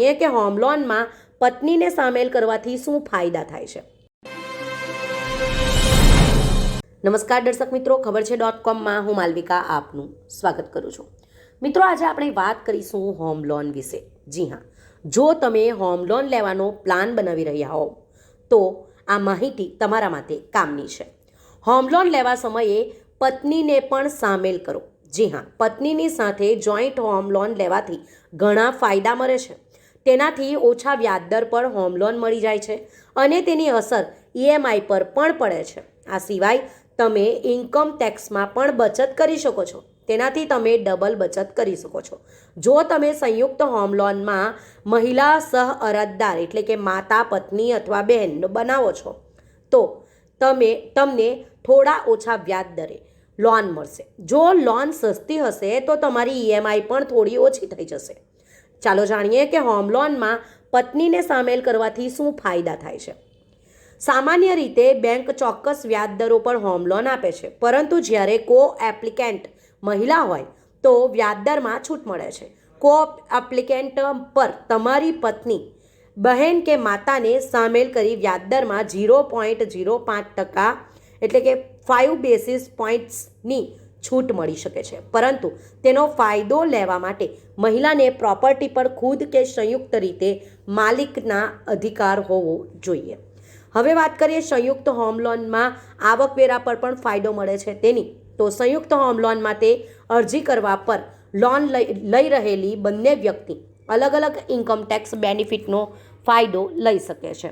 એ કે હોમ લોનમાં પત્નીને સામેલ કરવાથી શું ફાયદા થાય છે। નમસ્કાર દર્શક મિત્રો, ખબર છે .com હું માલવિકા આપનું સ્વાગત કરું છું। મિત્રો, આજે આપણે વાત કરીશું હોમ લોન વિશે। જી હા, જો તમે હોમ લોન લેવાનો પ્લાન બનાવી રહ્યા હો તો આ માહિતી તમારા માટે કામની છે। હોમ લોન લેવા સમયે પત્નીને પણ સામેલ કરો। જી હા, પત્નીની સાથે જોઈન્ટ હોમ લોન લેવાથી ઘણા ફાયદા મળે છે। તેનાથી ઓછા વ્યાજદર પર હોમ લોન મળી જાય છે અને તેની અસર EMI પર પણ પડે છે। આ સિવાય તમે ઇન્કમ ટેક્સમાં પણ બચત કરી શકો છો। તેનાથી તમે ડબલ બચત કરી શકો છો। જો તમે સંયુક્ત હોમ લોનમાં મહિલા સહ અરજદાર એટલે કે માતા, પત્ની અથવા બહેન બનાવો છો તો તમને થોડા ઓછા વ્યાજ દરે લોન મળશે। જો લોન સસ્તી હશે તો તમારી EMI પણ થોડી ઓછી થઈ જશે। ચાલો જાણીએ કે હોમ લોનમાં પત્નીને સામેલ કરવાથી શું ફાયદા થાય છે। સામાન્ય રીતે બેંક ચોક્કસ વ્યાજ દરો પર હોમ લોન આપે છે, પરંતુ જ્યારે કો એપ્લિકેન્ટ મહિલા હોય તો વ્યાજદરમાં છૂટ મળે છે। કો એપ્લિકેન્ટ પર તમારી પત્ની, બહેન કે માતાને સામેલ કરી વ્યાજદરમાં 0.05% એટલે કે 5 બેસિસ પોઈન્ટ્સની છૂટ મળી શકે છે, પરંતુ તેનો ફાયદો લેવા માટે મહિલાને પ્રોપર્ટી પર ખુદ કે સંયુક્ત રીતે માલિકના અધિકાર હોવો જોઈએ। હવે વાત કરીએ સંયુક્ત હોમ લોનમાં આવકવેરા પર પણ ફાયદો મળે છે તેની, તો સંયુક્ત હોમ લોન માટે અરજી કરવા પર લોન લઈ રહેલી બંને વ્યક્તિ અલગ અલગ ઇન્કમ ટેક્સ બેનિફિટનો ફાયદો લઈ શકે છે।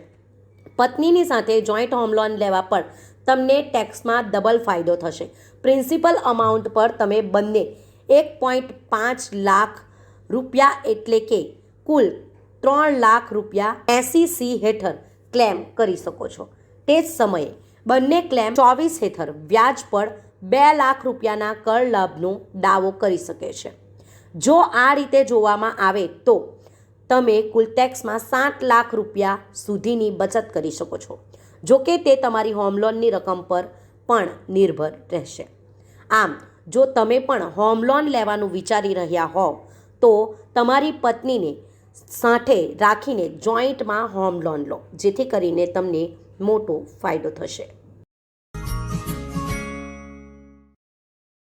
પત્નીની સાથે જોઈન્ટ હોમ લોન લેવા પર તમને ટેક્સમાં ડબલ ફાયદો થશે। પ્રિન્સિપલ અમાઉન્ટ પર તમે બંને 1.5 લાખ રૂપિયા એટલે કે કુલ 3 લાખ રૂપિયા SEC હેઠળ ક્લેમ કરી શકો છો। તે જ સમયે બંને ક્લેમ 24 હેઠળ વ્યાજ પર 2 લાખ રૂપિયાના કર લાભનો દાવો કરી શકે છે। જો આ રીતે જોવામાં આવે તો તમે કુલ ટેક્સમાં 7 લાખ રૂપિયા સુધીની બચત કરી શકો છો। જો કે તે તમારી હોમ લોનની રકમ પર પણ નિર્ભર રહેશે। આમ, જો તમે પણ હોમ લોન લેવાનું વિચારી રહ્યા હો તો તમારી પત્નીને સાથે રાખીને જોઈન્ટમાં હોમ લોન લો, જેથી કરીને તમને મોટો ફાયદો થશે।